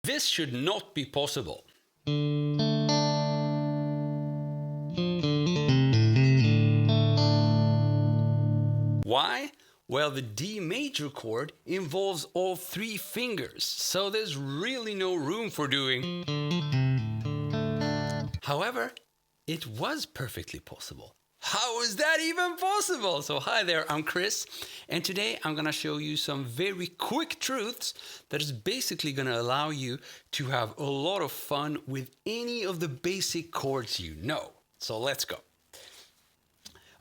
this should not be possible. Why? Well, the D major chord involves all three fingers, so there's really no room for doing. However, it was perfectly possible. How is that even possible? So hi there, I'm Chris, and today I'm gonna show you some very quick truths that is basically gonna allow you to have a lot of fun with any of the basic chords you know. So let's go.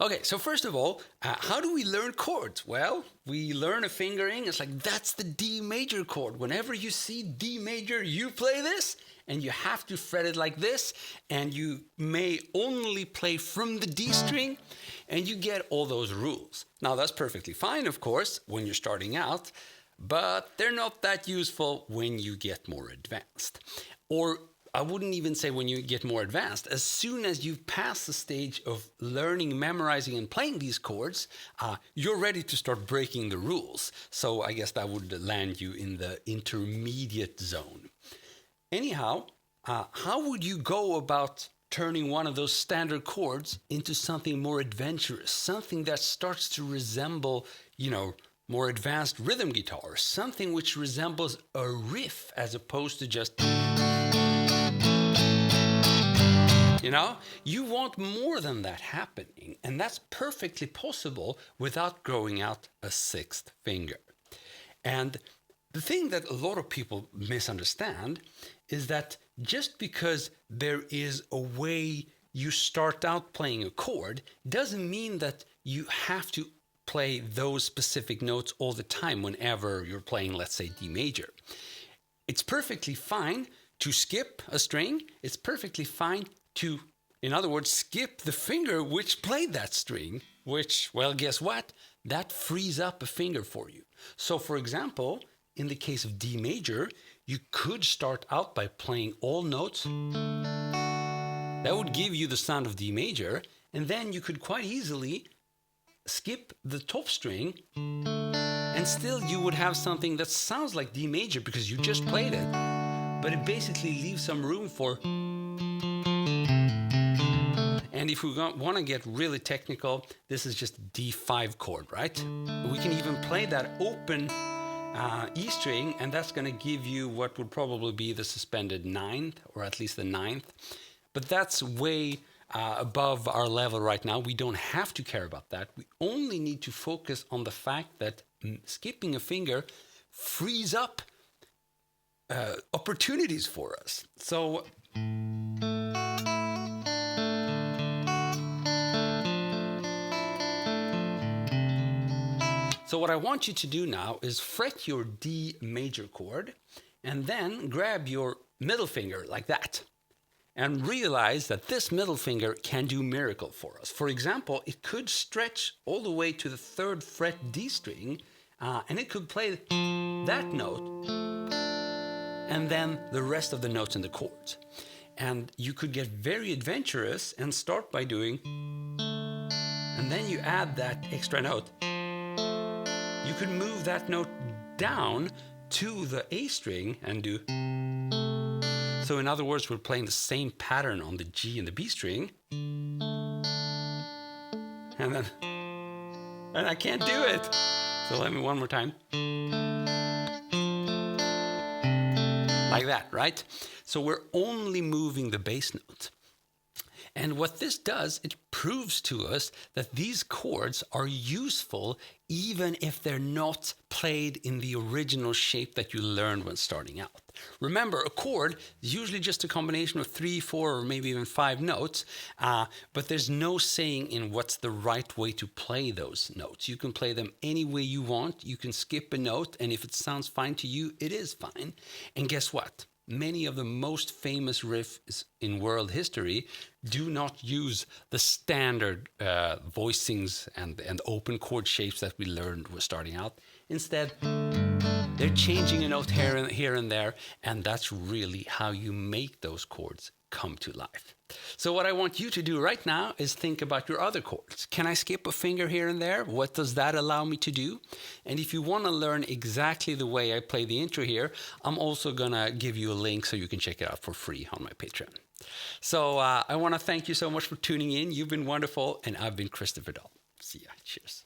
Okay, so first of all, how do we learn chords? Well, we learn a fingering. It's like, that's the D major chord. Whenever you see D major, you play this, and you have to fret it like this, and you may only play from the D string, and you get all those rules. Now, that's perfectly fine, of course, when you're starting out, but they're not that useful when you get more advanced. Or I wouldn't even say when you get more advanced. As soon as you pass the stage of learning, memorizing, and playing these chords, you're ready to start breaking the rules. So I guess that would land you in the intermediate zone. Anyhow, how would you go about turning one of those standard chords into something more adventurous, something that starts to resemble, more advanced rhythm guitar, something which resembles a riff as opposed to just... You want more than that happening, and that's perfectly possible without growing out a sixth finger. And the thing that a lot of people misunderstand is that just because there is a way you start out playing a chord doesn't mean that you have to play those specific notes all the time whenever you're playing, let's say, D major. It's perfectly fine to skip a string. It's perfectly fine to, in other words, skip the finger which played that string, which, well, guess what? That frees up a finger for you. So, for example, in the case of D major, you could start out by playing all notes. That would give you the sound of D major, and then you could quite easily skip the top string, and still you would have something that sounds like D major because you just played it, but it basically leaves some room for... And if we want to get really technical, this is just a D5 chord, right? We can even play that open E string, and that's going to give you what would probably be the suspended ninth, or at least the ninth. But that's way above our level right now. We don't have to care about that. We only need to focus on the fact that skipping a finger frees up opportunities for us. So what I want you to do now is fret your D major chord and then grab your middle finger like that and realize that this middle finger can do miracle for us. For example, it could stretch all the way to the 3rd fret D string and it could play that note and then the rest of the notes in the chords. And you could get very adventurous and start by doing, and then you add that extra note. You could move that note down to the A string and do. So in other words, we're playing the same pattern on the G and the B string. And I can't do it. So let me one more time. Like that, right? So we're only moving the bass note. And what this does, it proves to us that these chords are useful even if they're not played in the original shape that you learned when starting out. Remember, a chord is usually just a combination of 3, 4, or maybe even 5 notes, but there's no saying in what's the right way to play those notes. You can play them any way you want. You can skip a note, and if it sounds fine to you, it is fine. And guess what? Many of the most famous riffs in world history do not use the standard voicings and open chord shapes that we learned when starting out. Instead, they're changing a note here and there, and that's really how you make those chords come to life. So what I want you to do right now is think about your other chords. Can I skip a finger here and there? What does that allow me to do? And if you want to learn exactly the way I play the intro here, I'm also gonna give you a link so you can check it out for free on my Patreon. So I want to thank you so much for tuning in. You've been wonderful, and I've been Christopher Dahl. See ya. Cheers.